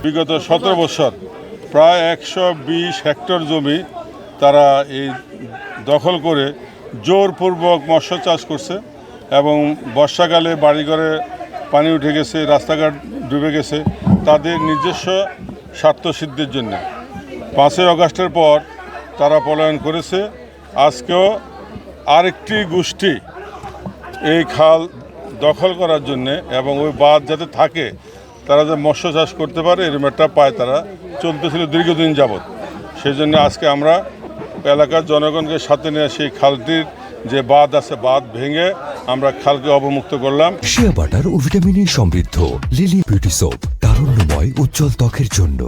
বিগত 17 বছর প্রায় 120 হেক্টর জমি তারা এই দখল করে জোরপূর্বক মৎস্য চাষ করছে এবং বর্ষাকালে বাড়িঘরে পানি উঠে গেছে, রাস্তাঘাট ডুবে গেছে তাদের নিজস্ব স্বার্থসিদ্ধির জন্য। 5ই আগস্টের পর তারা পলায়ন করেছে। আজকেও আরেকটি গোষ্ঠী এই খাল দখল করার জন্যে এবং ওই বাঁধ যাতে থাকে, তারা যে মৎস্য চাষ করতে পারে এরকম একটা পায় তারা চলতেছিল দীর্ঘদিন যাবৎ। সেই জন্য আজকে আমরা এলাকার জনগণকে সাথে নিয়ে সেই খালটির যে বাঁধ আছে বাঁধ ভেঙে আমরা খালকে অবমুক্ত করলাম। শিয়া বাটার ও ভিটামিন সমৃদ্ধ লিলি বিউটি সোপ, তারুণ্যময় উজ্জ্বল ত্বকের জন্য।